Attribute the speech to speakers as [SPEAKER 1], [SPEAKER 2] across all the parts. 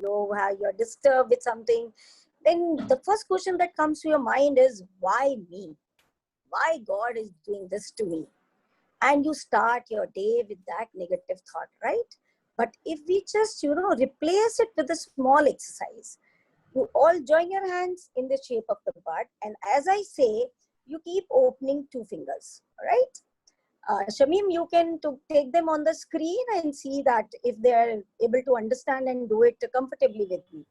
[SPEAKER 1] you're disturbed with something, then the first question that comes to your mind is, why me? Why God is doing this to me? And you start your day with that negative thought, right? But if we just, replace it with a small exercise, you all join your hands in the shape of the bud. And as I say, you keep opening two fingers, right? Shamim, you can take them on the screen and see that if they are able to understand and do it comfortably with me,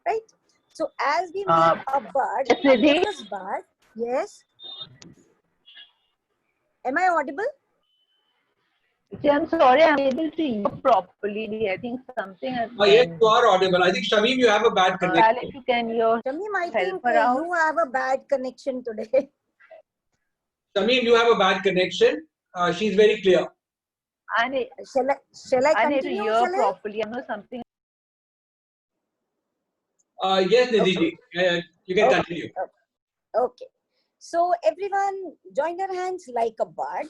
[SPEAKER 1] right? So as we make a bud, a lotus bud, yes. Am I audible?
[SPEAKER 2] I'm sorry, I'm able to hear properly. I think something has
[SPEAKER 3] Yes, you are audible. I think, Shamim, you have a bad connection.
[SPEAKER 2] If you can hear
[SPEAKER 1] Shamim, I think you have a bad connection today.
[SPEAKER 3] Shamim, you have a bad connection. She's very clear.
[SPEAKER 1] Shall I continue?
[SPEAKER 2] Hear properly. I know something.
[SPEAKER 3] Yes, Nidhi ji, you can continue.
[SPEAKER 1] Okay. So everyone join your hands like a bud.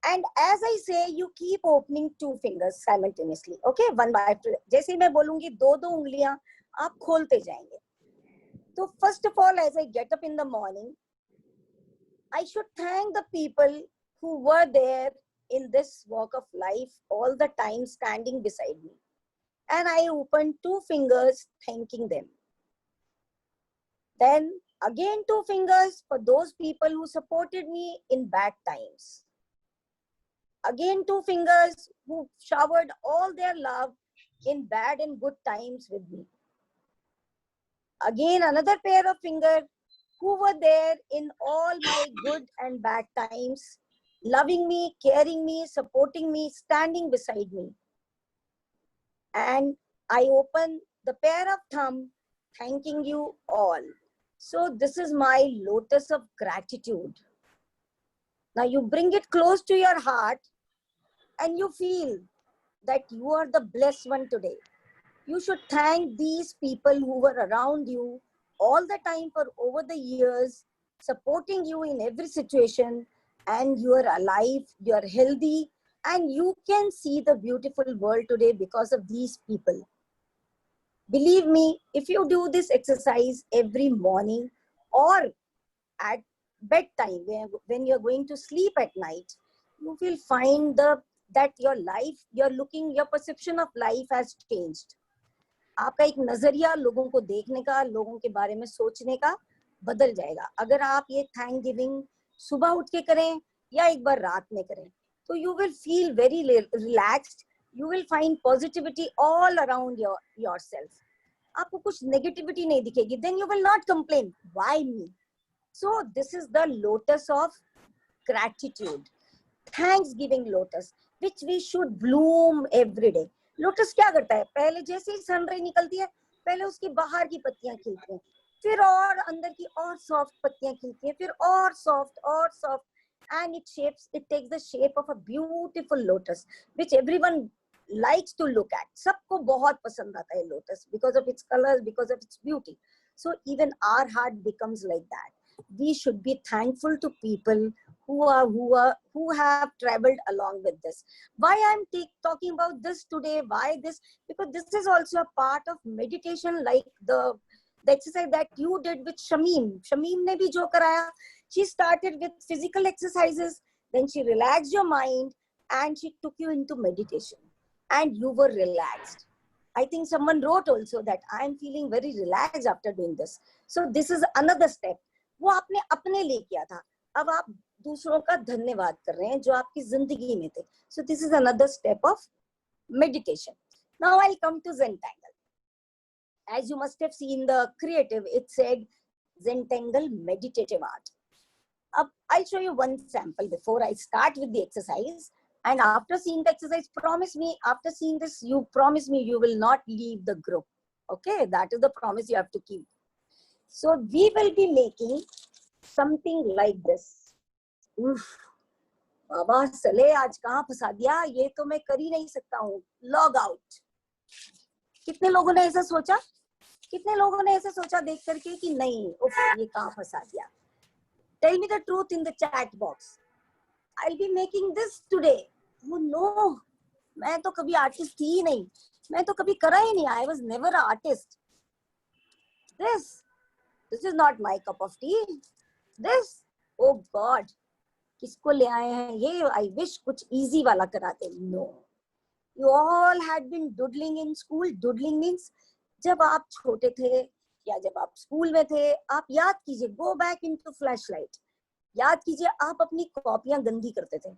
[SPEAKER 1] And as I say, you keep opening two fingers simultaneously. Okay, one by two. जैसे मैं बोलूँगी दो उंगलियां आप खोलते जाएंगे. So first of all, as I get up in the morning, I should thank the people who were there in this walk of life all the time standing beside me. And I opened two fingers thanking them. Then again two fingers for those people who supported me in bad times. Again two fingers who showered all their love in bad and good times with me. Again another pair of fingers who were there in all my good and bad times, loving me, caring me, supporting me, standing beside me. And I open the pair of thumb, thanking you all. So this is my lotus of gratitude. Now you bring it close to your heart and you feel that you are the blessed one today. You should thank these people who were around you all the time for over the years, supporting you in every situation, and you are alive, you are healthy, and you can see the beautiful world today because of these people. Believe me, if you do this exercise every morning or at bedtime, when you're going to sleep at night, you will find that your life, your perception of life has changed. आपका एक नजरिया लोगों को देखने का, लोगों के बारे में सोचने का बदल जाएगा. अगर आप ये थैंक गिविंग सुबह उठ के करें या एक बार रात में करें, तो you will feel very relaxed. You will find positivity all around yourself. आपको कुछ negativity नहीं दिखेगी. Then you will not complain. Why me? So this is the lotus of gratitude. Thanksgiving lotus, which we should bloom every day. Lotus क्या करता है? पहले जैसे ही sunrise निकलती है, पहले उसकी बाहर की पत्तियां खिलती हैं, फिर और अंदर की और सॉफ्ट पत्तियां खिलती हैं, फिर और soft, and it takes the shape of a beautiful lotus, which everyone likes to look at. सबको बहुत पसंद आता है lotus because of its colors, because of its beauty. So even our heart becomes like that. We should be thankful to people who have traveled along with this. Why I'm talking about this today? Why this? Because this is also a part of meditation, like the exercise that you did with Shamim. Shamim ne bhi jo karaya. She started with physical exercises, then she relaxed your mind, and she took you into meditation, and you were relaxed. I think someone wrote also that I am feeling very relaxed after doing this. So this is another step. वो आपने अपने लिए किया था, अब आप दूसरों का धन्यवाद कर रहे हैं जो आपकी जिंदगी में थे. So this is another step of meditation. Now I'll come to Zentangle. As you must have seen the creative, it said Zentangle meditative art. I'll show you one sample before I start with the exercise. And after seeing the exercise, promise me, after seeing this, you promise me you will not leave the group. Okay, that is the promise you have to keep. So we will be making something like this. बाबा सले आज कहाँ फंसा दिया, ये तो मैं कर ही नहीं सकता हूँ. Log out. कितने लोगों ने ऐसा सोचा? कितने लोगों ने ऐसा सोचा देख करके कि नहीं, उफ, ये कहाँ फंसा दिया? Tell me the truth in the chat box. I'll be making this today. Oh no, मैं तो कभी आर्टिस्ट थी ही नहीं. मैं तो कभी करा ही नहीं. I was never an artist. This is not my cup of tea. This, oh God, किसको ले आए हैं ये? I wish कुछ easy वाला कराते. No. You all had been doodling in school. Doodling means जब आप छोटे थे या जब आप स्कूल में थे, आप याद कीजिए, go back into flashlight. याद कीजिए, आप अपनी कॉपियां गंदी करते थे.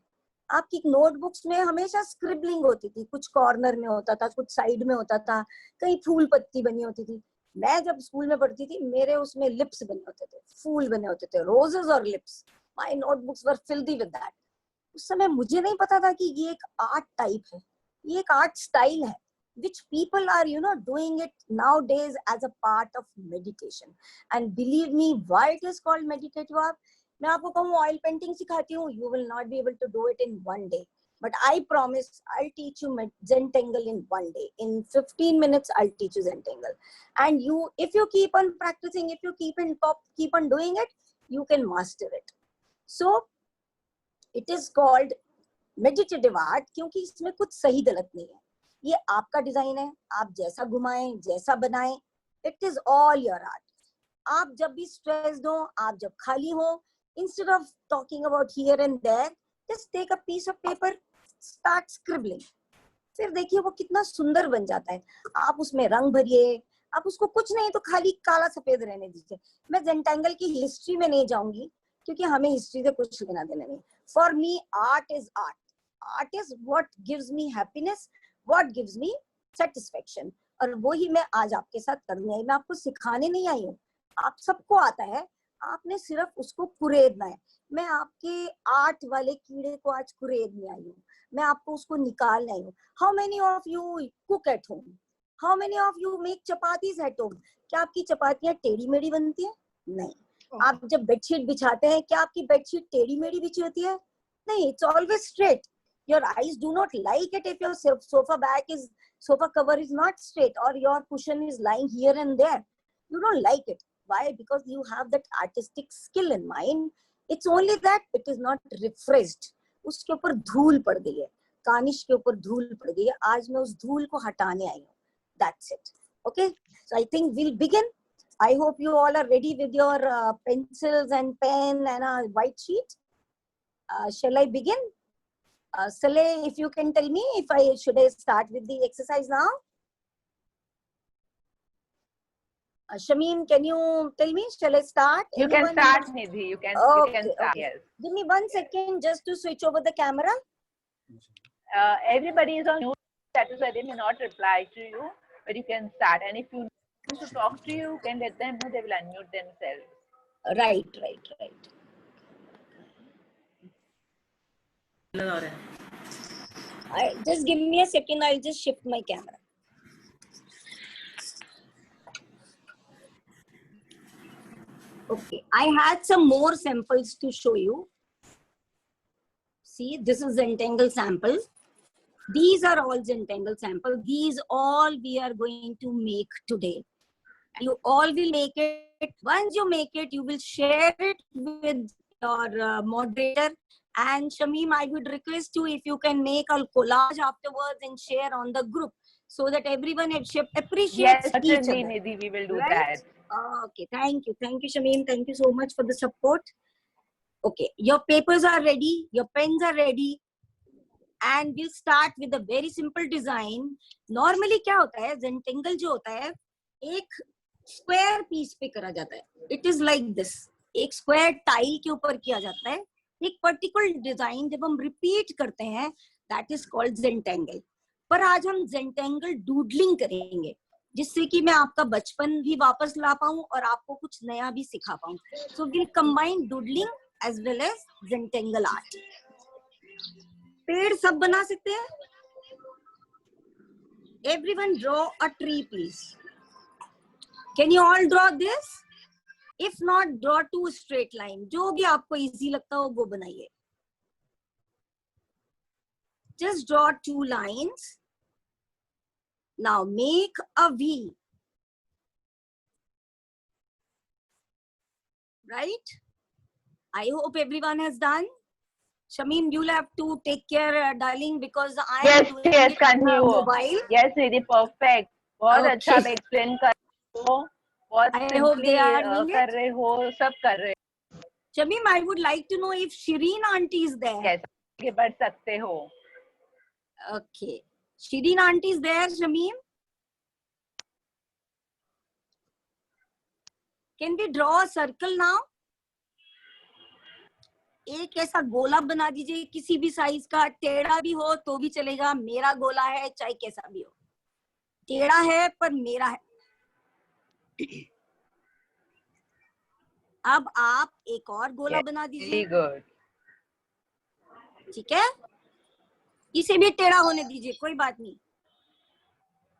[SPEAKER 1] आपकी नोटबुक्स में हमेशा स्क्रिबलिंग होती थी. कुछ कॉर्नर में होता था, कुछ साइड में होता था, कहीं फूल पत्ती बनी होती थी. मैं जब स्कूल में पढ़ती थी, मेरे उसमें लिप्स बने होते थे, फूल बने होते थे, रोजेस और lips. My notebooks were filthy with that. उस समय मुझे नहीं पता था कि ये एक आर्ट टाइप है, ये एक आर्ट स्टाइल है, which people are doing it nowadays as a part of meditation. And believe me, why it is called meditative art? मैं आपको कहूँ ऑयल पेंटिंग सिखाती हूँ, you will not be able to do it in one day, but I promise I'll teach you Zentangle in one day. In 15 minutes I'll teach you Zentangle, and you, if you keep on practicing, if you keep on doing it, you can master it. So it is called meditative art क्योंकि इसमें कुछ सही गलत नहीं है. ये आपका design है, आप जैसा घुमाएं, जैसा बनाएं, it is all your art. आप जब भी स्ट्रेस्ड हो, आप जब खाली हो, instead of talking about here and there, just take a piece of paper, start scribbling. फिर देखिए वो कितना सुंदर बन जाता है. आप उसमें रंग भरिए, आप उसको कुछ नहीं तो खाली काला सफेद रहने दीजिए. मैं ज़ेंटेंगल की हिस्ट्री में नहीं जाऊंगी क्योंकि हमें हिस्ट्री से कुछ लेना देना नहीं. For me, art is art. Art is what gives me happiness, what gives me satisfaction. और वो ही मैं आज आपके साथ करने आई. मैं आपको सिखाने नहीं आई हूँ, आप सबको आता है, आपने सिर्फ उसको कुरेदना है. मैं आपके आर्ट वाले कीड़े को आज कुरेदने आई हूँ, मैं आपको उसको निकालने आई हूँ. How many of you cook at home? How many of you make chapatis at home? क्या आपकी चपातियाँ टेढ़ी मेढ़ी बनती है? नहीं. आप जब बेडशीट बिछाते हैं, क्या आपकी बेडशीट टेढ़ी मेढ़ी बिछी होती है? नहीं. It's always straight. Your eyes do not like it if your sofa cover is not straight or your cushion is lying here and there. You don't like it. Why? Because you have that artistic skill in mind. It's only that it is not refreshed. उसके ऊपर धूल पड़ गई है, Cornish के ऊपर धूल पड़ गई है. आज मैं उस धूल को हटाने आई हूँ. That's it. Okay. So I think we'll begin. I hope you all are ready with your pencils and pen and a white sheet. Shall I begin? Saleh, if you can tell me if should I start with the exercise now? Shamim, can you tell me? Shall I start?
[SPEAKER 2] You can start, Nidhi. You can start. Yes.
[SPEAKER 1] Give me 1 second just to switch over the camera.
[SPEAKER 2] Everybody is on mute. That is why they may not reply to you, but you can start. And if you want to talk to you, can let them know. They will unmute themselves.
[SPEAKER 1] Right. Just give me a second. I'll just shift my camera. Okay, I had some more samples to show you. See, this is Zentangle sample. These are all Zentangle sample. These all we are going to make today. You all will make it. Once you make it, you will share it with your moderator. And Shamim, I would request you if you can make a collage afterwards and share on the group so that everyone appreciates
[SPEAKER 2] yes,
[SPEAKER 1] each other.
[SPEAKER 2] Nidhi, we will do that.
[SPEAKER 1] Okay, thank you, Shamim. Thank you so much for the support. Okay, your papers are ready, your pens are ready, and we'll start with a very simple design. Normally क्या होता है, Zentangle जो होता है, एक square piece पे करा जाता है. It is like this. एक square tile के ऊपर किया जाता है. एक particular design जब हम repeat करते हैं, that is called Zentangle. पर आज हम Zentangle doodling करेंगे, जिससे कि मैं आपका बचपन भी वापस ला पाऊं और आपको कुछ नया भी सिखा पाऊं. So we'll combine doodling as well as Zentangle art. पेड़ सब बना सकते हैं. Everyone draw a tree, please. Can you all draw this? If not, draw 2 straight line. जो भी आपको easy लगता हो वो बनाइए. Just draw 2 lines. Now make a V. Right? I hope everyone has done. Shamim, you'll have to take care, darling, because I am
[SPEAKER 2] Yes,
[SPEAKER 1] doing
[SPEAKER 2] yes,
[SPEAKER 1] it on a
[SPEAKER 2] continue.
[SPEAKER 1] mobile.
[SPEAKER 2] Yes, दीदी, perfect. बहुत अच्छा
[SPEAKER 1] Okay.
[SPEAKER 2] Explain कर रहे हो, बहुत
[SPEAKER 1] I hope they
[SPEAKER 2] simply
[SPEAKER 1] are doing
[SPEAKER 2] कर
[SPEAKER 1] it.
[SPEAKER 2] रहे हो, सब कर रहे हो.
[SPEAKER 1] Shamim, I would like to know if Shireen auntie is there.
[SPEAKER 2] Yes, आगे बढ़ सकते हो.
[SPEAKER 1] Okay. Shireen auntie is there, Shamim? Can we draw a circle now? एक ऐसा गोला बना दीजिए किसी भी साइज का, टेढ़ा भी हो तो भी चलेगा, मेरा गोला है चाहे कैसा भी हो, टेढ़ा है पर मेरा है. अब आप एक और गोला बना दीजिए.
[SPEAKER 2] Very good.
[SPEAKER 1] ठीक है, इसे भी टेढ़ा होने दीजिए, कोई बात नहीं.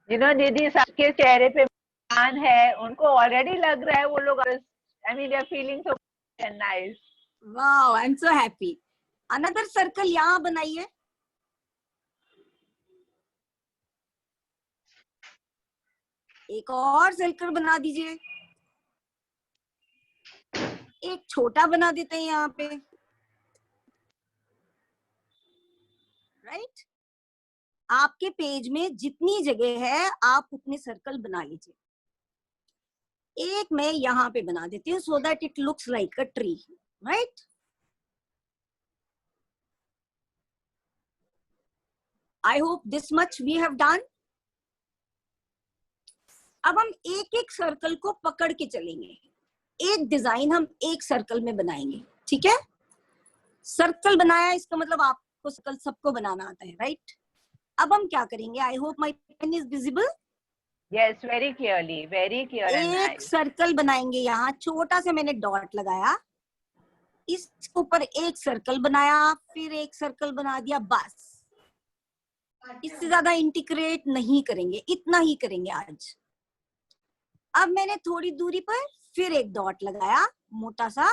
[SPEAKER 2] दीदी, सबके चेहरे पे मुस्कान है, उनको ऑलरेडी लग रहा है वो लोग, I mean, they are feeling so nice.
[SPEAKER 1] Wow, I am so happy. Another circle यहाँ बनाइए. एक और सर्कल बना दीजिए. एक छोटा बना देते हैं यहाँ पे. राइट? आपके पेज में जितनी जगह है आप उतने सर्कल बना लीजिए. एक मैं यहाँ पे बना देती हूँ so that it looks like a tree. Right? I hope this much we have done. अब हम एक एक सर्कल को पकड़ के चलेंगे. एक डिजाइन हम एक सर्कल में बनाएंगे. ठीक है? सर्कल बनाया इसका मतलब आपको सर्कल सबको बनाना आता है. राइट? अब हम क्या करेंगे? I hope my pen is visible.
[SPEAKER 2] Yes, very clearly, very clear and
[SPEAKER 1] एक
[SPEAKER 2] nice.
[SPEAKER 1] सर्कल बनाएंगे. यहाँ छोटा सा मैंने डॉट लगाया, इसके ऊपर एक सर्कल बनाया, फिर एक सर्कल बना दिया, बस. इससे ज्यादा इंटीग्रेट नहीं करेंगे, इतना ही करेंगे आज. अब मैंने थोड़ी दूरी पर फिर एक डॉट लगाया मोटा सा,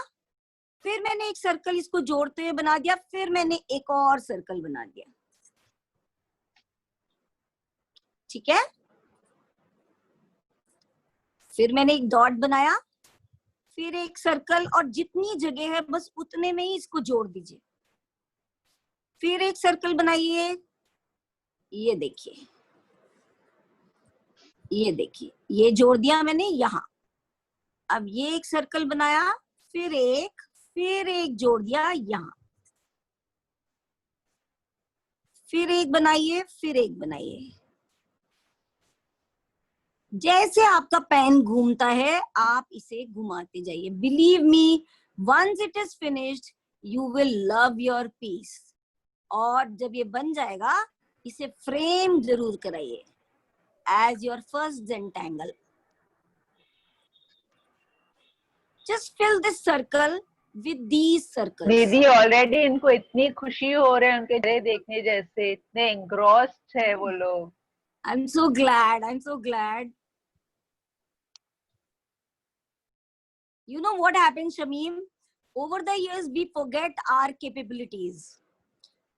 [SPEAKER 1] फिर मैंने एक सर्कल इसको जोड़ते हुए बना दिया, फिर मैंने एक और सर्कल बना दिया. ठीक है? फिर मैंने एक डॉट बनाया, फिर एक सर्कल, और जितनी जगह है बस उतने में ही इसको जोड़ दीजिए. फिर एक सर्कल बनाइए. ये देखिए, ये देखिए, ये जोड़ दिया मैंने यहाँ. अब ये एक सर्कल बनाया, फिर एक जोड़ दिया यहाँ. फिर एक बनाइए, फिर एक बनाइए. जैसे आपका पेन घूमता है आप इसे घुमाते जाइए. Believe me, once it is finished you will love your piece. और जब ये बन जाएगा इसे फ्रेम जरूर कराइए as your first zentangle. Just fill this circle with these circles.
[SPEAKER 2] दीदी, ऑलरेडी इनको इतनी खुशी हो रही है उनके चेहरे देखने जैसे, इतने एंग्रॉस्ड है वो लोग.
[SPEAKER 1] I'm so glad. I'm so glad. You know what happens, Shamim? Over the years, we forget our capabilities.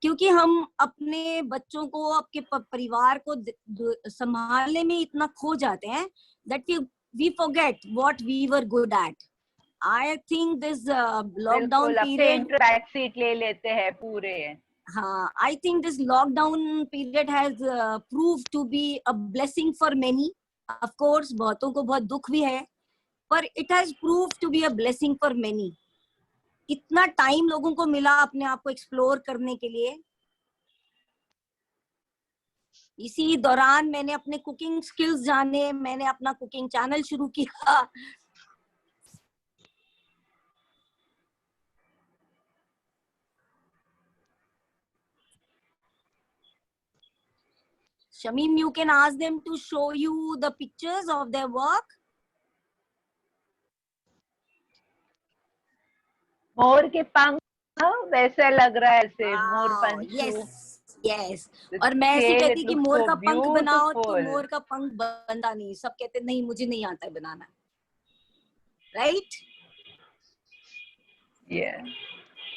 [SPEAKER 1] क्योंकि हम अपने बच्चों को, आपके परिवार को संभालने में इतना खो जाते हैं that we forget what we were good at. I think this lockdown period.
[SPEAKER 2] Back seat ले लेते हैं पूरे.
[SPEAKER 1] हाँ, I think this lockdown period has proved to be a blessing for many. Of course, बहुतों को बहुत दुख भी है, पर it has proved to be a blessing for many. इतना टाइम लोगों को मिला अपने आप को एक्सप्लोर करने के लिए. इसी दौरान मैंने अपने कुकिंग स्किल्स जाने, मैंने अपना कुकिंग चैनल शुरू किया. Shamim, you can ask them to show you the pictures of their work.
[SPEAKER 2] मोर के पंख वैसा लग रहा है ऐसे. मोर पंख.
[SPEAKER 1] Yes, yes. और मैं ऐसे कहती कि मोर का पंख बनाओ, तो
[SPEAKER 2] beautiful.
[SPEAKER 1] मोर का पंख बनता नहीं. सब कहते नहीं, मुझे नहीं आता है बनाना. Right?
[SPEAKER 2] Yeah.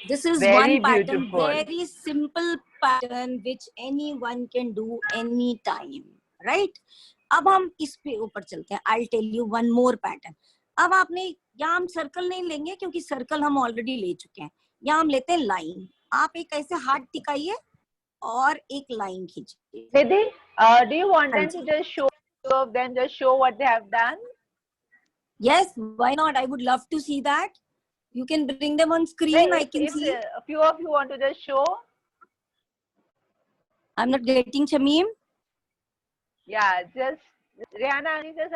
[SPEAKER 1] This is
[SPEAKER 2] Very
[SPEAKER 1] one pattern,
[SPEAKER 2] beautiful.
[SPEAKER 1] very simple pattern which anyone can do anytime. Right? अब हम इस पे ऊपर चलते हैं. I'll tell you one more pattern. अब आपने यहाँ हम सर्कल नहीं लेंगे क्योंकि सर्कल हम ऑलरेडी ले चुके हैं. यहाँ हम लेते हैं लाइन. आप एक ऐसे हाथ टिकाइए और एक line खींचिए.
[SPEAKER 2] Nidhi, do you want them to just show two of them, just show what they have done?
[SPEAKER 1] Yes, why not? I would love to see that. You can bring them on screen.
[SPEAKER 2] Hey,
[SPEAKER 1] I can
[SPEAKER 2] if
[SPEAKER 1] see.
[SPEAKER 2] a few of you want to just show,
[SPEAKER 1] I'm not getting Shamim.
[SPEAKER 2] yeah, just Rihanna, you just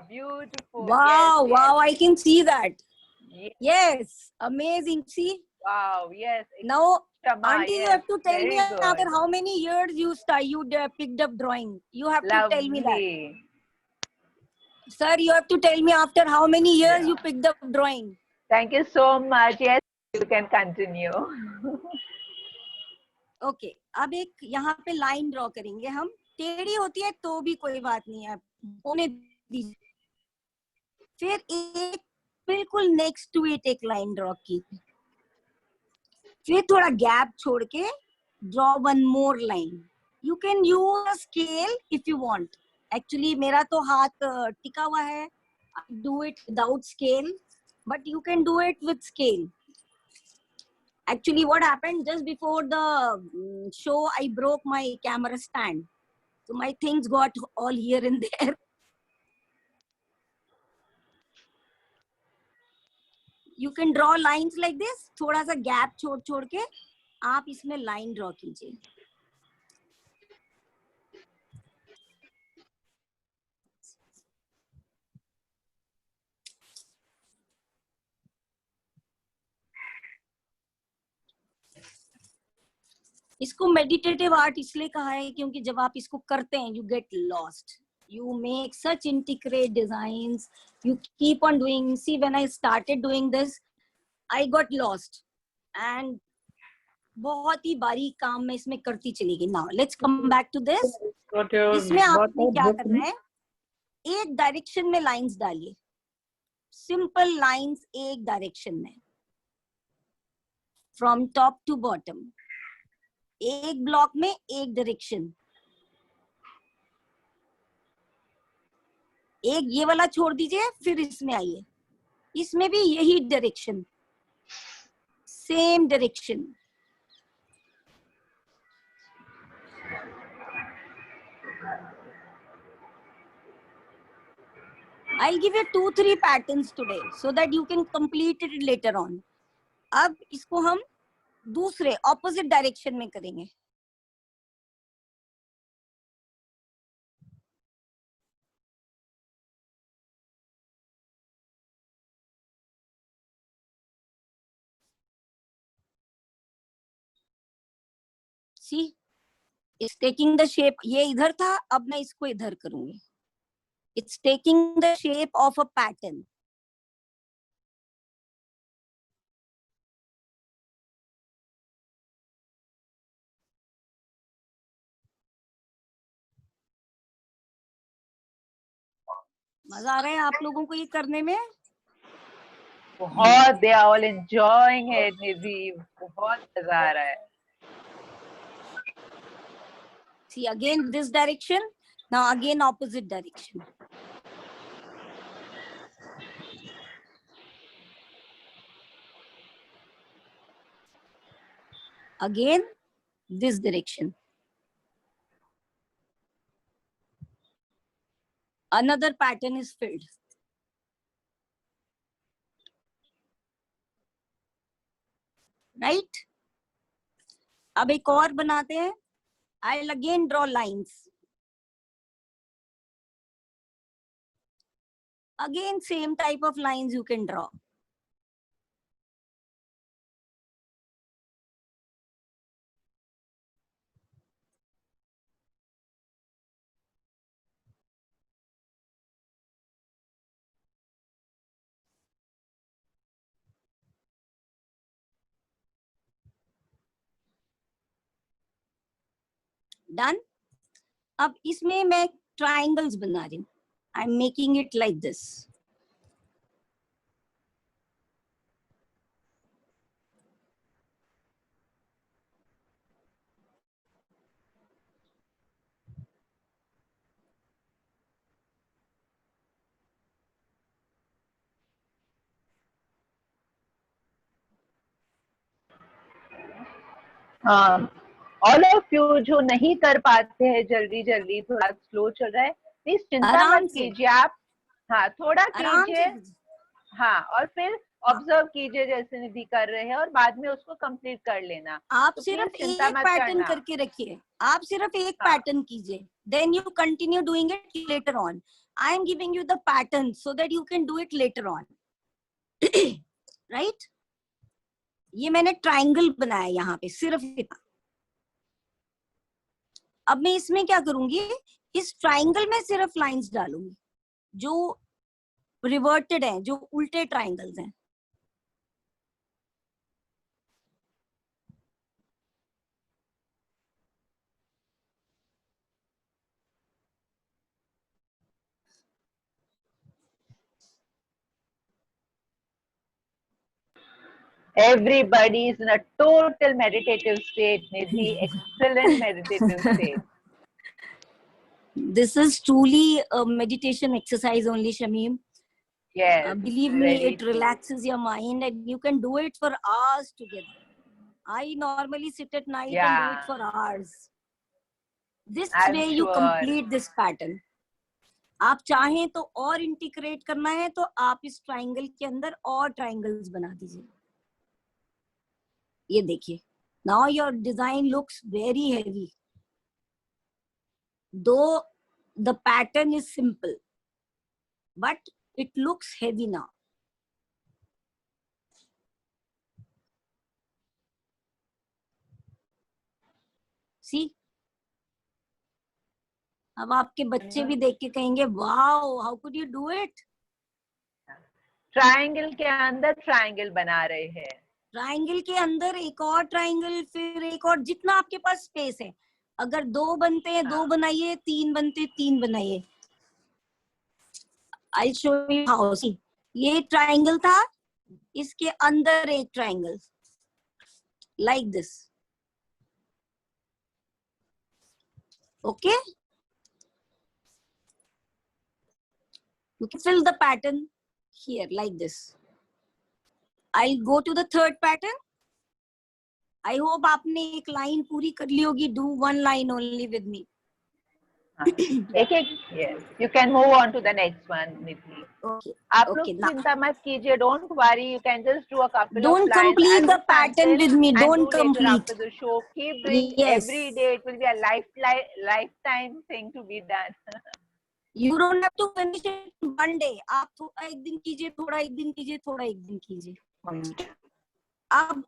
[SPEAKER 2] beautiful.
[SPEAKER 1] Wow,
[SPEAKER 2] Yes,
[SPEAKER 1] wow, I can see that.
[SPEAKER 2] yes,
[SPEAKER 1] Yes, amazing. See,
[SPEAKER 2] wow, yes.
[SPEAKER 1] now,
[SPEAKER 2] Shama,
[SPEAKER 1] Auntie, you
[SPEAKER 2] yes,
[SPEAKER 1] have to tell me
[SPEAKER 2] very
[SPEAKER 1] after
[SPEAKER 2] good.
[SPEAKER 1] how many years you picked up drawing. You have to tell me that.
[SPEAKER 2] Lovely.
[SPEAKER 1] Sir, you have to tell me after how many years
[SPEAKER 2] Yeah.
[SPEAKER 1] you picked up drawing.
[SPEAKER 2] Thank you so much. Yes, you can continue.
[SPEAKER 1] Okay अब एक यहाँ पे line draw करेंगे हम. टेढ़ी होती है तो भी कोई बात नहीं है, होने दीजिए. फिर एक बिल्कुल नेक्स्ट टू इट एक लाइन ड्रॉ की. फिर थोड़ा गैप छोड़ के draw one more line. You can use a scale if you want. Actually मेरा तो हाथ टिका हुआ है. I do it without scale, but you can do it with scale. Actually, what happened just before the show, I broke my camera stand. So my things got all here and there. You can draw lines like this. थोड़ा सा gap छोड़ छोड़ के आप इसमें line draw कीजिए. इसको meditative art इसलिए कहा है क्योंकि जब आप इसको करते हैं, you get lost. You make such intricate designs. You keep on doing. See, when I started doing this, I got lost. And बहुत ही बारीक काम मैं इसमें करती चली गई. Now let's come back to this. इसमें आपने क्या करना है, एक डायरेक्शन में लाइंस डालिए. सिंपल लाइंस एक डायरेक्शन में, फ्रॉम टॉप टू बॉटम. एक ब्लॉक में एक डायरेक्शन. एक ये वाला छोड़ दीजिए, फिर इसमें आइए. इसमें भी यही direction, same direction. I'll give you 2-3 patterns today so that you can complete it later on. अब इसको हम दूसरे ऑपोजिट डायरेक्शन में करेंगे. See, it's taking the shape. ये इधर था, अब मैं इसको इधर करूंगी. It's taking the shape of a pattern. मजा आ रहा है आप लोगों को ये करने में?
[SPEAKER 2] बहुत, they are all enjoying it, Nidhi. बहुत मजा आ रहा है.
[SPEAKER 1] See, again this direction. Now again opposite direction. Again this direction. Another pattern is filled. Right? अब एक और बनाते हैं. I'll again draw lines. Again same type of lines you can draw. Done? अब इसमें मैं triangles बना रही हूँ. I'm making it like this.
[SPEAKER 2] All of you जो नहीं कर पाते हैं, जल्दी जल्दी थोड़ा स्लो चल रहा है, प्लीज चिंता
[SPEAKER 1] आराम
[SPEAKER 2] मत
[SPEAKER 1] से,
[SPEAKER 2] कीजिए आप। हाँ, थोड़ा
[SPEAKER 1] आराम
[SPEAKER 2] कीजिए।
[SPEAKER 1] से।
[SPEAKER 2] हाँ, और फिर
[SPEAKER 1] हाँ,
[SPEAKER 2] ऑब्जर्व कीजिए जैसे निधि कर रहे हैं, और बाद में उसको कंप्लीट कर लेना।
[SPEAKER 1] आप
[SPEAKER 2] तो
[SPEAKER 1] सिर्फ
[SPEAKER 2] प्लीज चिंता
[SPEAKER 1] एक
[SPEAKER 2] मत
[SPEAKER 1] पैटर्न
[SPEAKER 2] करना।
[SPEAKER 1] करके रखिए, आप सिर्फ एक
[SPEAKER 2] हाँ,
[SPEAKER 1] पैटर्न कीजिए, then you continue doing it later on. I am giving you the pattern so that you can do it later on, right? ये मैंने ट्रायंगल बनाया यहाँ पे, सिर्फ इतना। अब मैं इसमें क्या करूंगी, इस ट्रायंगल में सिर्फ लाइंस डालूंगी जो रिवर्टेड हैं, जो उल्टे ट्रायंगल्स हैं।
[SPEAKER 2] everybody is in a total meditative state, Nidhi. Excellent meditative state.
[SPEAKER 1] This is truly a meditation exercise only, Shamim.
[SPEAKER 2] Yes,
[SPEAKER 1] Believe me,
[SPEAKER 2] very
[SPEAKER 1] it
[SPEAKER 2] true.
[SPEAKER 1] relaxes your mind and you can do it for hours together. I normally sit at night and do
[SPEAKER 2] Yeah,
[SPEAKER 1] it for hours. This
[SPEAKER 2] I'm
[SPEAKER 1] way you
[SPEAKER 2] sure.
[SPEAKER 1] complete this pattern. आप चाहें तो और integrate करना है तो आप इस triangle के अंदर और ट्रायंगल्स बना दीजिए। ये देखिए, now your design looks very heavy. Though the pattern is simple, but it looks heavy now. See? अब आपके बच्चे भी देख के कहेंगे, wow, how could you do it?
[SPEAKER 2] Triangle के अंदर ट्रायंगल बना रहे हैं।
[SPEAKER 1] ट्रायंगल के अंदर एक और ट्रायंगल, फिर एक और, जितना आपके पास स्पेस है। अगर 2 बनते हैं 2 बनाइए, 3 बनते 3 बनाइए। I show you how. See, ये ट्रायंगल था, इसके अंदर एक triangle, like this. Okay, you can fill the pattern here like this. I'll go to the third pattern. I hope आपने एक लाइन पूरी कर ली होगी. Do one line only with me.
[SPEAKER 2] Yes, you can move on to the next one, Nidhi.
[SPEAKER 1] Okay.
[SPEAKER 2] आप लोग
[SPEAKER 1] Okay. Now,
[SPEAKER 2] चिंता मत कीजिए, don't worry, you can just do a couple
[SPEAKER 1] don't
[SPEAKER 2] of lines
[SPEAKER 1] complete
[SPEAKER 2] as
[SPEAKER 1] the
[SPEAKER 2] a
[SPEAKER 1] pattern
[SPEAKER 2] sample
[SPEAKER 1] with me.
[SPEAKER 2] and
[SPEAKER 1] Don't
[SPEAKER 2] do later
[SPEAKER 1] complete.
[SPEAKER 2] after the show. Keep doing
[SPEAKER 1] Yes.
[SPEAKER 2] every day. It will be a lifetime thing to be done.
[SPEAKER 1] You don't have to finish it in one day. आप थोड़ा एक दिन कीजिए, थोड़ा एक दिन कीजिए, थोड़ा एक दिन कीजिए. अब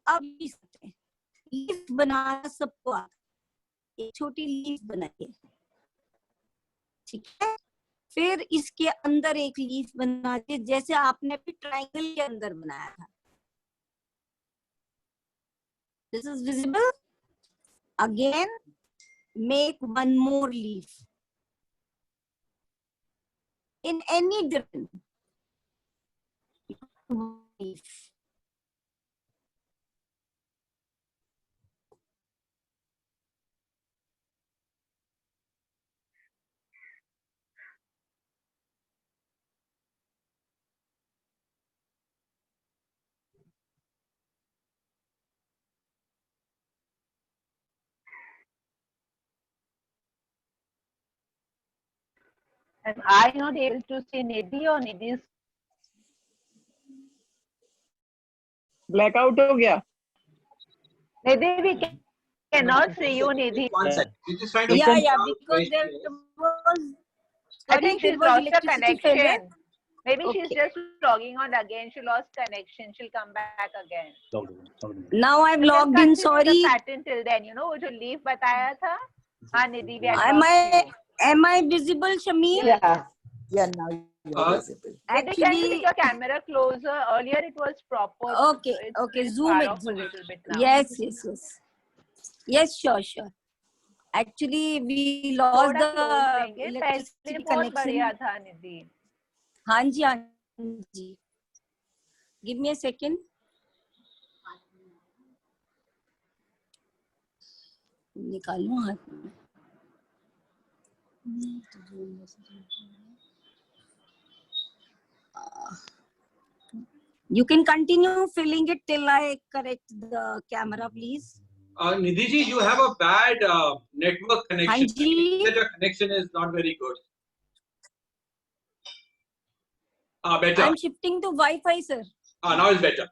[SPEAKER 1] लीफ बनाना सबको आता है. एक छोटी लीफ बनाइए, ठीक है? फिर इसके अंदर एक लीफ बना के, जैसे आपने अभी ट्रायंगल के अंदर बनाया था. This is visible. Again, make one more leaf in any direction. Leaf.
[SPEAKER 2] Am I not able to see Nidhi or Nidhi's?
[SPEAKER 4] Blackout हो गया.
[SPEAKER 2] Nidhi, we cannot see you, Nidhi.
[SPEAKER 3] One second. We're just trying to
[SPEAKER 1] Yeah, because there was.
[SPEAKER 2] I think she's lost her connection. Maybe
[SPEAKER 1] Okay.
[SPEAKER 2] she's just logging on again. She lost connection. She'll come back again.
[SPEAKER 1] Now I'm
[SPEAKER 2] You can
[SPEAKER 1] logged in.
[SPEAKER 2] continue
[SPEAKER 1] Sorry.
[SPEAKER 2] the pattern till then. You know, वो जो leaf बताया था. हाँ, Nidhi, we had lost you.
[SPEAKER 1] Am I visible, Shamim?
[SPEAKER 4] Yeah, now you are visible.
[SPEAKER 2] Nidhi, can you take your camera closer? Earlier it was proper.
[SPEAKER 1] Okay,
[SPEAKER 2] It's
[SPEAKER 1] okay,
[SPEAKER 2] very
[SPEAKER 1] zoom
[SPEAKER 2] far
[SPEAKER 1] it,
[SPEAKER 2] off
[SPEAKER 1] zoom
[SPEAKER 2] a
[SPEAKER 1] it.
[SPEAKER 2] little bit now.
[SPEAKER 1] Yes, sure. Actually, we lost
[SPEAKER 2] थोड़ा
[SPEAKER 1] the
[SPEAKER 2] close लेंगे.
[SPEAKER 1] electricity
[SPEAKER 2] पहले बहुत
[SPEAKER 1] connection.
[SPEAKER 2] बढ़िया था, Nidhi.
[SPEAKER 1] हाँ जी. Give me a second. निकालूं हाथ में. You can continue filling it till I correct the camera, please.
[SPEAKER 3] Nidhi ji, you have a bad network connection. I think that your connection is not very good. Better.
[SPEAKER 1] I'm shifting to Wi-Fi, sir.
[SPEAKER 3] Now it's better.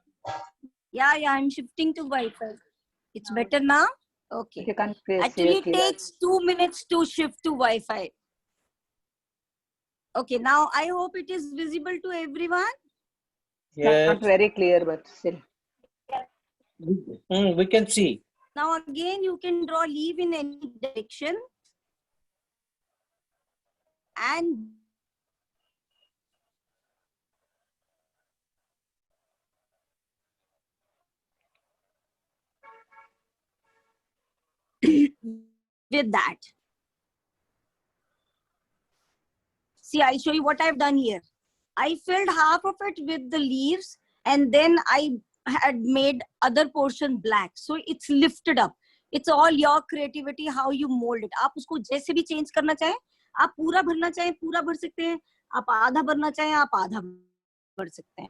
[SPEAKER 1] Yeah, I'm shifting to Wi-Fi. It's better now? Okay.
[SPEAKER 2] You can't see
[SPEAKER 1] Actually,
[SPEAKER 2] it
[SPEAKER 1] it takes 2 minutes to shift to Wi-Fi. Okay, now I hope it is visible to everyone.
[SPEAKER 5] Yes.
[SPEAKER 2] Not very clear, but still.
[SPEAKER 5] We can see.
[SPEAKER 1] Now again, you can draw leaf in any direction. And with that, see, I'll show you what I've done here. I filled half of it with the leaves and then I had made other portion black. So it's lifted up. It's all your creativity, how you mold it. आप उसको जैसे भी change करना चाहें, आप पूरा भरना चाहें, पूरा भर सकते हैं. आप आधा भरना चाहें, आप आधा भर सकते हैं.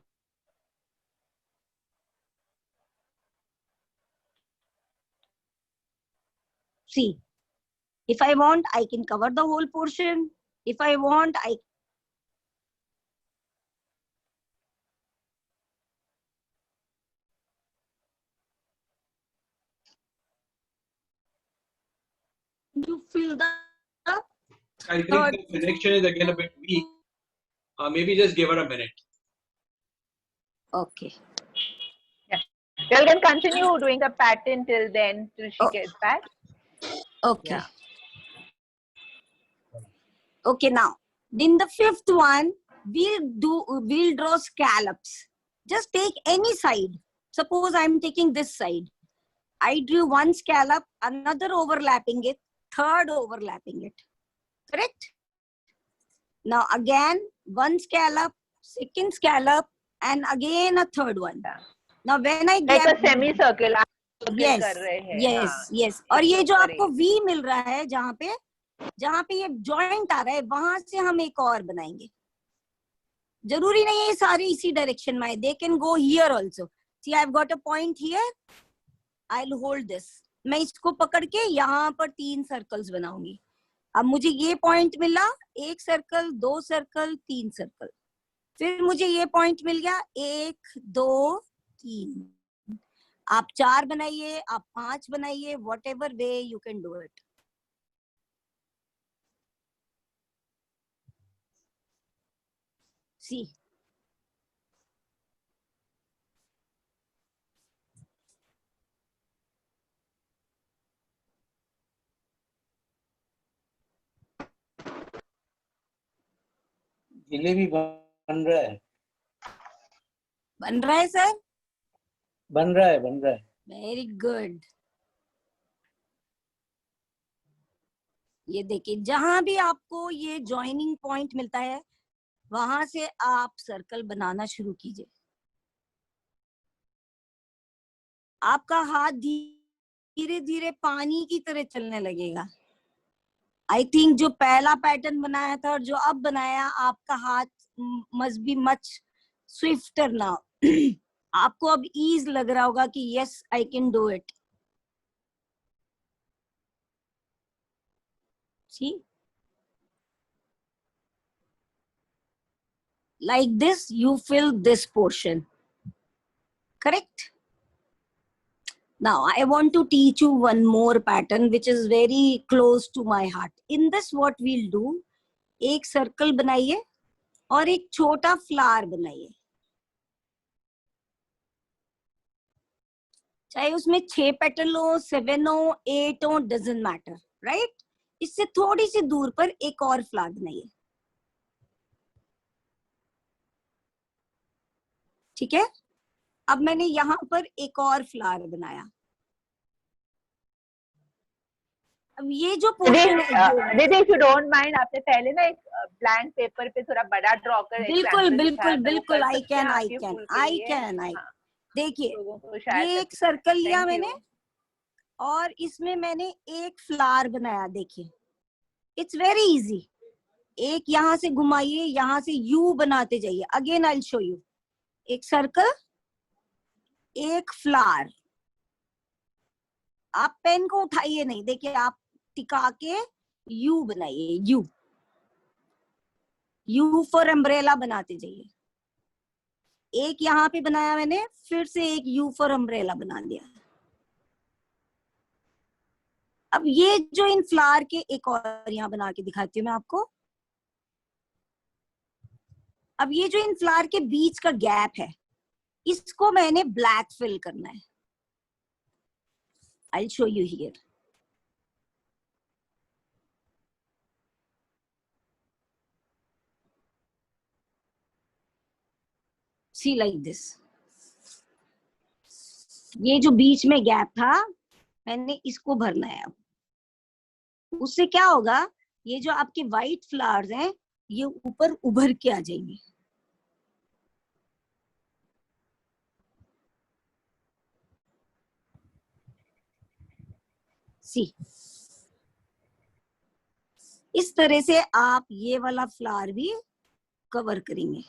[SPEAKER 1] See, if I want, I can cover the whole portion. If I want, I you fill the.
[SPEAKER 3] I think the connection is again a bit weak. Maybe just give her a minute.
[SPEAKER 1] Okay.
[SPEAKER 2] Yeah. You can continue doing the pattern till then, till she gets back.
[SPEAKER 1] Okay.
[SPEAKER 2] Yeah.
[SPEAKER 1] Okay, now in the fifth one, we'll draw scallops. Just take any side. Suppose I'm taking this side. I drew one scallop, another overlapping it, third overlapping it. Correct? Now again, one scallop, second scallop, and again a third one. Now when I
[SPEAKER 2] Like
[SPEAKER 1] get
[SPEAKER 2] a semicircle.
[SPEAKER 1] yes. और ये जो आपको V मिल रहा है जहाँ पे ये joint आ रहा है, वहां से हम एक और बनाएंगे. जरूरी नहीं है ये सारे इसी डायरेक्शन में. They can go here also. See, I've got a point here. I'll hold this. मैं इसको पकड़ के यहाँ पर 3 सर्कल्स बनाऊंगी. अब मुझे ये पॉइंट मिला, 1 सर्कल, 2 सर्कल, 3 सर्कल. फिर मुझे ये पॉइंट मिल गया, 1, 2, 3. आप 4 बनाइए, आप 5 बनाइए, whatever way you can do it. See.
[SPEAKER 5] Jalebi बन रहा है.
[SPEAKER 1] बन रहा है सर?
[SPEAKER 5] बन रहा है.
[SPEAKER 1] Very good. ये देखिए, जहां भी आपको ये जॉइनिंग पॉइंट मिलता है वहां से आप सर्कल बनाना शुरू कीजिए. आपका हाथ धीरे धीरे पानी की तरह चलने लगेगा. आई थिंक जो पहला पैटर्न बनाया था और जो अब बनाया, आपका हाथ must be much swifter now. आपको अब ईज लग रहा होगा कि yes I can do it. See, like this you fill this portion. Correct? Now I want to teach you one more pattern which is very close to my heart. In this what we'll do, एक circle बनाइए और एक छोटा flower बनाइए. चाहे उसमें 6 petal हो, 7 हो, 8 हो, doesn't matter, right? इससे थोड़ी सी दूर पर एक और फ्लावर बनाइए. ठीक है? अब मैंने यहाँ पर एक और फ्लावर बनाया. अब ये जो पोर्शन है,
[SPEAKER 2] दीदी if you don't mind, आपने पहले ना एक ब्लैंक पेपर पे थोड़ा बड़ा ड्रॉ कर.
[SPEAKER 1] बिल्कुल I can. देखिए, ये एक सर्कल लिया मैंने और इसमें मैंने एक फ्लावर बनाया. देखिए, इट्स वेरी इजी. एक यहाँ से घुमाइए, यहाँ से यू बनाते जाइए. Again I will show you. एक सर्कल, एक फ्लावर. आप पेन को उठाइए नहीं, देखिए आप टिका के यू बनाइए, यू, यू फॉर अम्ब्रेला बनाते जाइए। एक यहाँ पे बनाया मैंने, फिर से एक यू फॉर अम्ब्रेला बना दिया। अब ये जो इन फ्लावर के, एक और यहाँ बना के दिखाती हूँ मैं आपको। अब ये जो इन फ्लावर के बीच का गैप है, इसको मैंने ब्लैक फिल करना है। I will show you here. See like this. ये जो बीच में गैप था, मैंने इसको भरना है। अब उससे क्या होगा, ये जो आपके व्हाइट फ्लावर्स हैं, ये ऊपर उभर के आ जाएंगे। सी, इस तरह से आप ये वाला फ्लावर भी कवर करेंगे।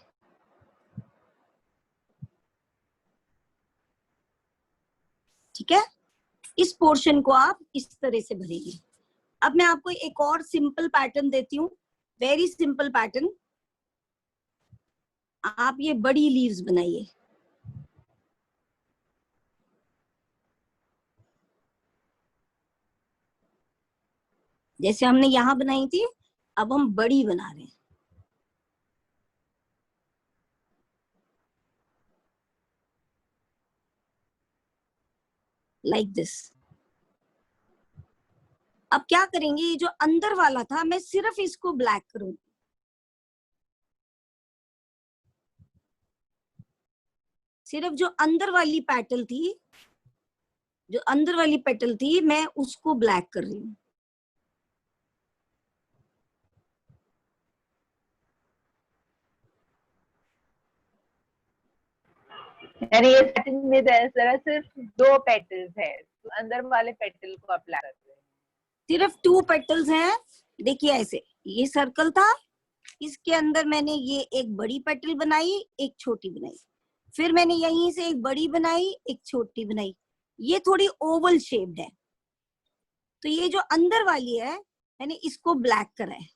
[SPEAKER 1] ठीक है, इस पोर्शन को आप इस तरह से भरेंगे। अब मैं आपको एक और सिंपल पैटर्न देती हूँ, वेरी सिंपल पैटर्न। आप ये बड़ी लीव्स बनाइए। जैसे हमने यहां बनाई थी, अब हम बड़ी बना रहे हैं। Like this. अब क्या करेंगे, ये जो अंदर वाला था, मैं सिर्फ इसको ब्लैक करूंगी। सिर्फ जो अंदर वाली पेटल थी, जो अंदर वाली पेटल थी, मैं उसको ब्लैक कर रही हूँ।
[SPEAKER 2] यानी ये सेटिंग में जरा सिर्फ 2 पेटल्स है, तो अंदर वाले पेटल को अप्लाई कर रहे हैं।
[SPEAKER 1] सिर्फ 2 पेटल्स हैं। देखिए ऐसे, ये सर्कल था, इसके अंदर मैंने ये एक बड़ी पेटल बनाई, एक छोटी बनाई, फिर मैंने यहीं से एक बड़ी बनाई, एक छोटी बनाई। ये थोड़ी ओवल शेप्ड है, तो ये जो अंदर वाली है, मैंने इसको ब्लैक करा है।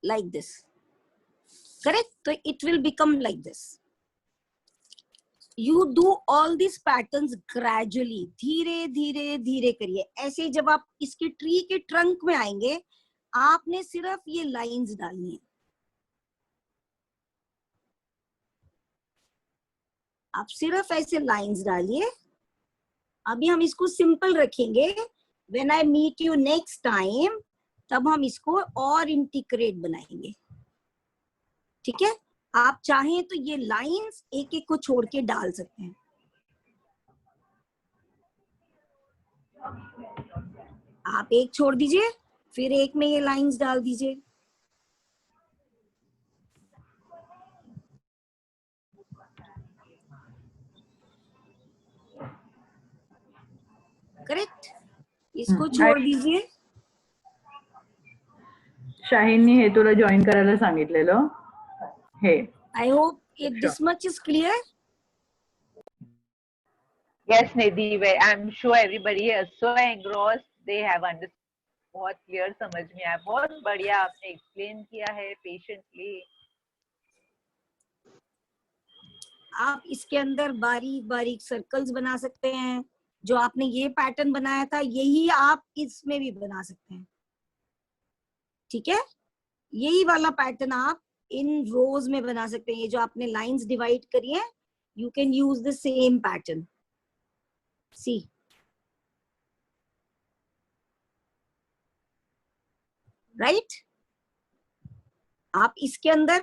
[SPEAKER 1] Like this, correct? तो it will become like this. You do all this patterns gradually, धीरे धीरे धीरे करिए। ऐसे जब आप इसके ट्री के ट्रंक में आएंगे, आपने सिर्फ ये लाइंस डालनी है। आप सिर्फ ऐसे लाइंस डालिए। अभी हम इसको सिंपल रखेंगे। When I meet you next time, तब हम इसको और इंटीग्रेट बनाएंगे। ठीक है, आप चाहें तो ये लाइंस एक एक को छोड़ के डाल सकते हैं। आप एक छोड़ दीजिए, फिर एक में ये लाइंस डाल दीजिए। करेक्ट, इसको छोड़ दीजिए।
[SPEAKER 2] शाहीनने हे तुला जॉईन करायला सांगितलेलं हे.
[SPEAKER 1] I hope it this much is clear.
[SPEAKER 2] Yes, Nidhi, I'm sure everybody is so engrossed, they have understood. बहुत क्लियर समझ में आया, बहुत बढ़िया आपने एक्सप्लेन किया है पेशेंटली।
[SPEAKER 1] आप इसके अंदर बारीक बारीक सर्कल्स बना सकते हैं। जो आपने ये पैटर्न बनाया था, यही आप इसमें भी बना सकते हैं। ठीक है, यही वाला पैटर्न आप इन रोज में बना सकते हैं। ये जो आपने लाइंस डिवाइड करी है, you can use the same pattern. See, right? आप इसके अंदर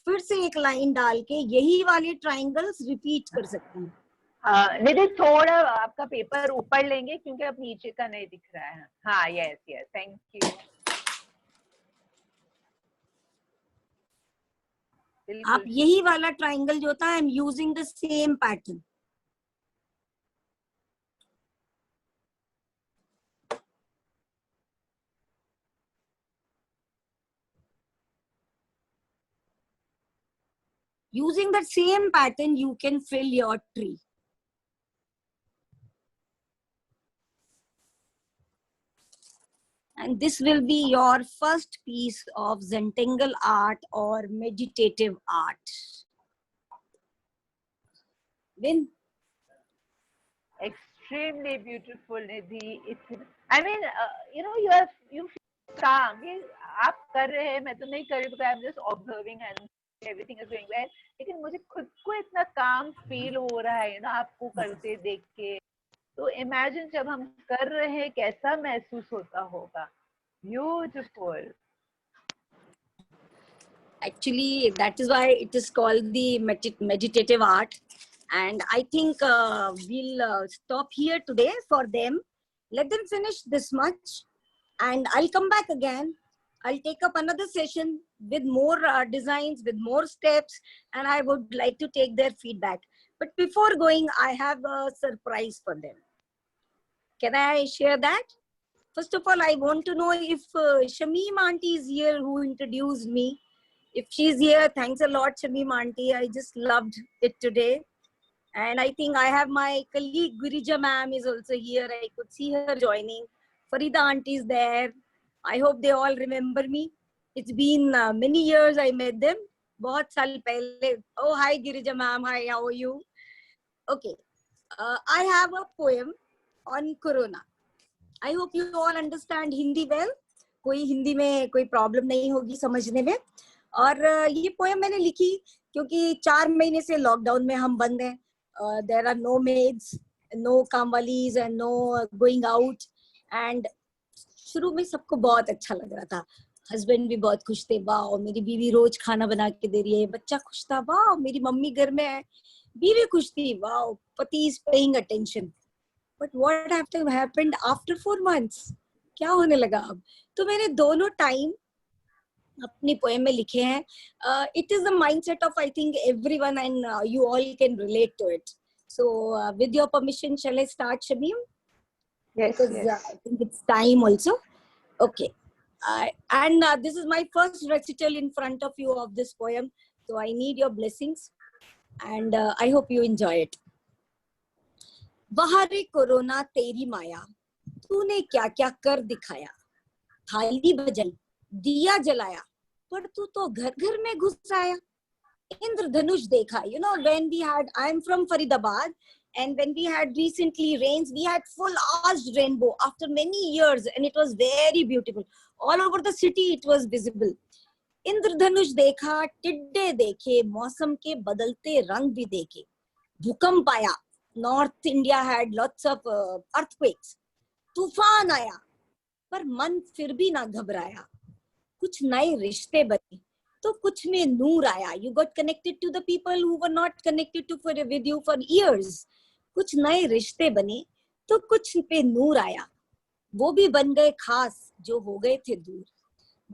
[SPEAKER 1] फिर से एक लाइन डाल के यही वाले ट्राइंगल्स रिपीट कर सकते हैं।
[SPEAKER 2] निधि थोड़ा आपका पेपर ऊपर लेंगे क्योंकि अब नीचे का नहीं दिख रहा है। हाँ, यस यस, थैंक यू।
[SPEAKER 1] आप यही वाला ट्राइंगल जो था, I am using the same pattern. Using that same pattern, you can fill your tree. And this will be your first piece of Zentangle art or meditative art. Vin?
[SPEAKER 2] Extremely beautiful, Nidhi. It's, I mean, you feel calm. ये आप कर रहे हैं, मैं तो नहीं कर रही because I'm just observing and everything is going well. लेकिन मुझे खुद को इतना calm feel हो रहा है, आपको करते देख के. तो imagine जब हम कर रहे हैं, कैसा महसूस होता होगा. Beautiful.
[SPEAKER 1] Actually, that is why it is called the meditative art. And I think we'll stop here today for them. Let them finish this much. And I'll come back again. I'll take up another session with more designs, with more steps. And I would like to take their feedback. But before going, I have a surprise for them. Can I share that? First of all, I want to know if Shamim Auntie is here, who introduced me. If she's here, thanks a lot, Shamim Auntie. I just loved it today. And I think I have my colleague Girija ma'am is also here. I could see her joining. Farida Auntie is there. I hope they all remember me. It's been many years I met them. बहुत साल पहले. Oh, hi Girija ma'am. Hi, how are you? Okay. I have a poem on Corona. I hope you all understand Hindi well. कोई हिंदी में कोई problem नहीं होगी समझने में. और ये पोएम मैंने लिखी क्योंकि 4 महीने से लॉकडाउन में हम बंद हैं. There are no maids, no कामवालीज and no going out. And शुरू में सबको बहुत अच्छा लग रहा था. हस्बैंड भी बहुत खुश थे. वाह, मेरी बीवी रोज खाना बना के दे रही है. बच्चा खुश था. वाह, मेरी मम्मी घर में है. बीवी खुश थी. वाह, पति is paying attention. But what happened after 4 months? क्या होने लगा अब? तो मैंने दोनों टाइम अपनी पोएम में लिखे हैं. It is the mindset of I think everyone and you all can relate to it. So with your permission, shall I start, Shamim?
[SPEAKER 2] Yes,
[SPEAKER 1] Because
[SPEAKER 2] yes.
[SPEAKER 1] I think it's time also. Okay. And this is my first recital in front of you of this poem. So I need your blessings. And I hope you enjoy it. वहारे corona तेरी माया, तूने क्या क्या कर दिखाया. थाली बजाई, दिया जलाया, पर तू तो घर घर में घुस आया. इंद्रधनुष देखा. When we had, I am from Faridabad, and when we had recently rains, we had full arched rainbow after many years, and it was very beautiful. All over the city it was visible. इंद्रधनुष देखा, टिड्डे देखे, मौसम के बदलते रंग भी देखे. भूकंप आया. North India had lots of earthquakes. तूफान आया, पर मन फिर भी ना घबराया. कुछ नए रिश्ते बने, तो कुछ में नूर आया. You got connected to the people who were not connected to with you for years. कुछ नए रिश्ते बने, तो कुछ पे नूर आया. वो भी बन गए खास जो हो गए थे दूर.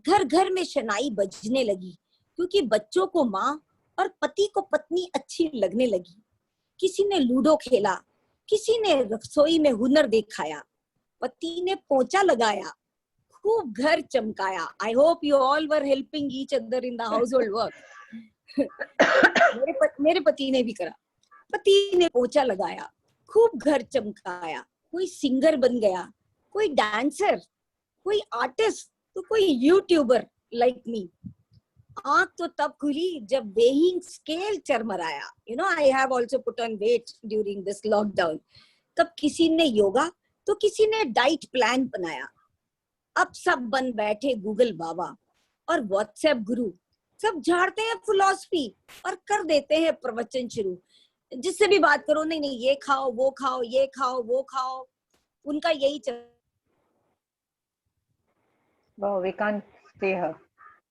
[SPEAKER 1] घर घर में शनाई बजने लगी, क्योंकि बच्चों को माँ और पति को पत्नी अच्छी लगने लगी. किसी ने लूडो खेला, किसी ने रसोई में हुनर दिखाया. पति ने पोंछा लगाया, खूब घर चमकाया. I hope you all were helping each other in the household work. मेरे पति ने भी करा. पति ने पोंछा लगाया, खूब घर चमकाया. कोई सिंगर बन गया, कोई डांसर, कोई आर्टिस्ट, तो कोई यूट्यूबर like me. आँख तो तब खुली जब weighing scale चरमराया. I have also put on weight during this lockdown. तब किसी ने योगा, तो किसी ने डाइट प्लान बनाया. अब सब बन बैठे गूगल बाबा और व्हाट्सएप गुरु. सब झाड़ते हैं फिलॉसफी और कर देते हैं प्रवचन शुरू. जिससे भी बात करो, नहीं ये खाओ, वो खाओ, ये खाओ, वो खाओ. उनका यही चल.
[SPEAKER 2] Wow, we can't stay here.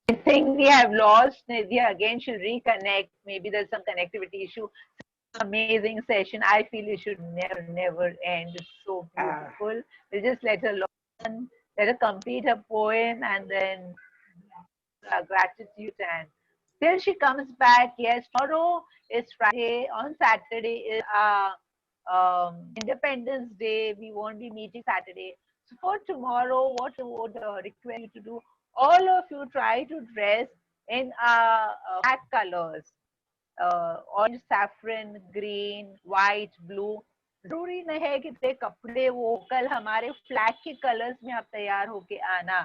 [SPEAKER 2] I think we have lost Nidhi again. She'll reconnect. Maybe there's some connectivity issue. Amazing session. I feel it should never end. It's so beautiful. We'll just let her learn, let her complete her poem, and then gratitude. And till she comes back, yes, tomorrow is Friday. On Saturday is Independence Day. We won't be meeting Saturday. So for tomorrow, what I would request you to do, all of you try to dress in black colors. Orange, saffron, green, white, blue. जरूरी नहीं है कि तेरे कपड़े वो कल हमारे flag के कलर्स में आप तैयार होके आना।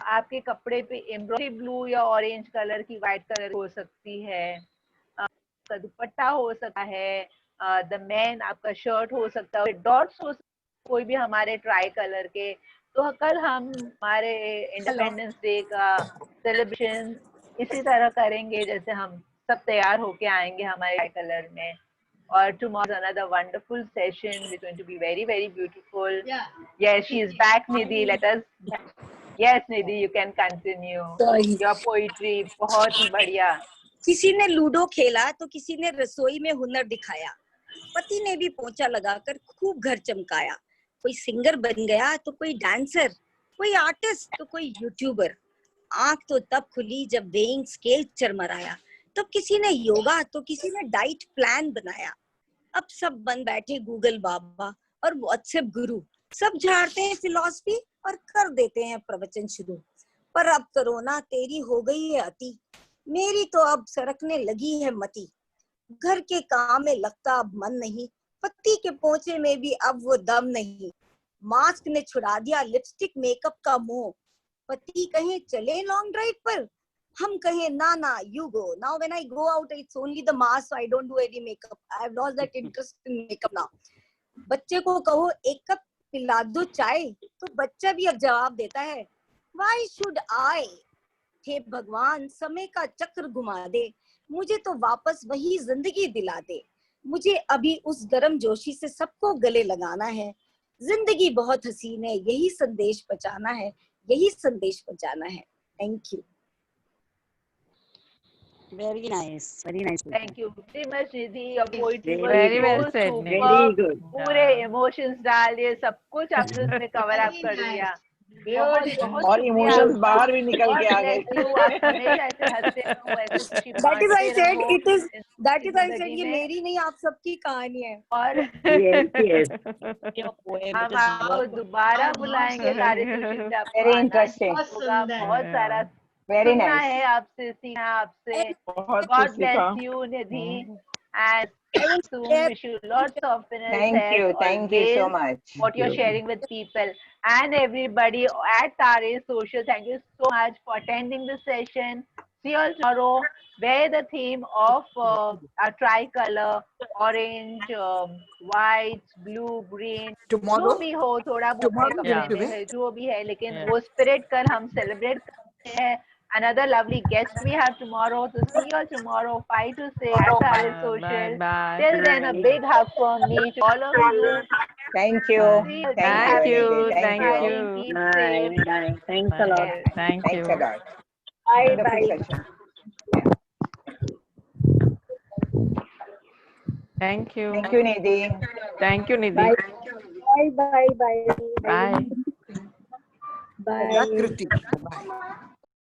[SPEAKER 2] आपके कपड़े पे एम्ब्रॉयडरी ब्लू या ऑरेंज कलर की, व्हाइट कलर हो सकती है, आपका दुपट्टा हो सकता है, द मैन आपका शर्ट हो सकता है, डॉट्स हो सकता है, कोई भी हमारे ट्राई कलर के। तो कल हम हमारे इंडिपेंडेंस डे का सेलिब्रेशन इसी तरह करेंगे जैसे हम सब तैयार होके आएंगे हमारे ट्राई कलर में। Or tomorrow another wonderful session. It's going to be very, very beautiful. Yes, she is back, Nidhi. Let us. Yes, Nidhi, you can continue.
[SPEAKER 1] Sorry.
[SPEAKER 2] Your poetry, बहुत ही बढ़िया।
[SPEAKER 1] किसी ने लूडो खेला तो किसी ने रसोई में हुनर दिखाया, पति ने भी पोंछा लगाकर खूब घर चमकाया। कोई सिंगर बन गया तो कोई डांसर, कोई आर्टिस्ट तो कोई यूट्यूबर। आंख तो तब खुली जब वेइंग स्केल चरमराया, तब किसी ने योगा तो किसी ने डाइट प्लान बनाया। अब सब बन बैठे गूगल बाबा और व्हाट्सएप गुरु, सब झाड़ते हैं फिलॉसफी और कर देते हैं प्रवचन शुरू। पर अब कोरोना तेरी हो गई है अति, मेरी तो अब सरकने लगी है मति। घर के काम में लगता अब मन नहीं, पति के पोंछे में भी अब वो दम नहीं। मास्क ने छुड़ा दिया लिपस्टिक मेकअप का मोह, पति कहे चले लॉन्ग ड्राइव पर, हम कहे ना ना you go. Now when I go out it's only the mask, so I don't do any makeup. I have lost that interest in makeup now. बच्चे को कहो एक कप पिला दो चाय, तो बच्चा भी अब जवाब देता है Why should I? हे भगवान समय का चक्र घुमा दे, मुझे तो वापस वही जिंदगी दिला दे। मुझे अभी उस गर्म जोशी से सबको गले लगाना है। जिंदगी बहुत हसीन है, यही संदेश पहुंचाना है, यही संदेश पहुंचाना है। Thank you.
[SPEAKER 4] Very nice. Very nice.
[SPEAKER 2] Thank you very much, Nidhi. Your poetry was
[SPEAKER 6] Very well
[SPEAKER 2] so
[SPEAKER 6] said,
[SPEAKER 2] superb.
[SPEAKER 6] Nidhi.
[SPEAKER 4] Very good.
[SPEAKER 2] पूरे इमोशंस डाल दिए, सब कुछ आपने उसमें कवर अप कर दिया। बहुत बहुत
[SPEAKER 7] और इमोशंस बाहर भी निकल के आ गए।
[SPEAKER 2] आप हमेशा ऐसे हंसते रहो, ऐसे खुशी
[SPEAKER 1] That is I
[SPEAKER 2] बांटते
[SPEAKER 1] said
[SPEAKER 2] रहो।
[SPEAKER 1] it is. That is I said
[SPEAKER 2] जिंदगी
[SPEAKER 1] ये
[SPEAKER 2] में।
[SPEAKER 1] मेरी नहीं आप सबकी कहानी है।
[SPEAKER 2] और
[SPEAKER 4] Yes, yes. Your poem
[SPEAKER 2] हम
[SPEAKER 4] is
[SPEAKER 2] आपको
[SPEAKER 4] worth.
[SPEAKER 2] दोबारा बुलाएंगे कार्य सूची से। आपको
[SPEAKER 7] Very
[SPEAKER 2] आना
[SPEAKER 7] interesting.
[SPEAKER 2] होगा, बहुत सारा
[SPEAKER 7] Very
[SPEAKER 2] सुनना
[SPEAKER 7] nice.
[SPEAKER 2] है आपसे, सीखना आपसे।
[SPEAKER 7] बहुत
[SPEAKER 2] God
[SPEAKER 7] कुछ सीखा।
[SPEAKER 2] bless you, Nidhi, and soon
[SPEAKER 1] Yes.
[SPEAKER 2] wish you lots of happiness.
[SPEAKER 7] Thank you so
[SPEAKER 2] always
[SPEAKER 7] much.
[SPEAKER 2] what you're sharing with people and everybody at Tare Social. Thank you so much for attending this session. See you all tomorrow, where the theme of a tricolor, orange, white, blue, green,
[SPEAKER 4] Tomorrow?
[SPEAKER 2] जो भी हो, थोड़ा बहुत
[SPEAKER 4] Tomorrow
[SPEAKER 2] कपड़े
[SPEAKER 6] will
[SPEAKER 2] में
[SPEAKER 4] be?
[SPEAKER 2] है, जो भी है, लेकिन
[SPEAKER 6] Yeah.
[SPEAKER 2] वो स्पिरिट कल हम सेलिब्रेट करते हैं। Another lovely guest we have tomorrow. So see you all tomorrow, 5 to 6, Tare Social.
[SPEAKER 6] Bye.
[SPEAKER 2] Till then, a big hug from me to all of you.
[SPEAKER 7] Thank you.
[SPEAKER 2] See you.
[SPEAKER 7] Thank
[SPEAKER 6] Thank
[SPEAKER 7] you,
[SPEAKER 6] you.
[SPEAKER 7] Nidhi. Thank
[SPEAKER 6] Thank
[SPEAKER 7] you.
[SPEAKER 6] you.
[SPEAKER 2] Keep safe.
[SPEAKER 4] Bye. Thanks a lot.
[SPEAKER 2] Yes.
[SPEAKER 6] Thank
[SPEAKER 7] Thanks
[SPEAKER 6] you.
[SPEAKER 7] a lot.
[SPEAKER 1] Bye
[SPEAKER 7] Wonderful
[SPEAKER 1] bye.
[SPEAKER 7] session.
[SPEAKER 6] Thank you.
[SPEAKER 7] Thank you, Nidhi.
[SPEAKER 6] Thank you, Nidhi.
[SPEAKER 1] Bye bye bye bye.
[SPEAKER 6] Bye.
[SPEAKER 1] Bye.
[SPEAKER 4] Prakriti. Bye.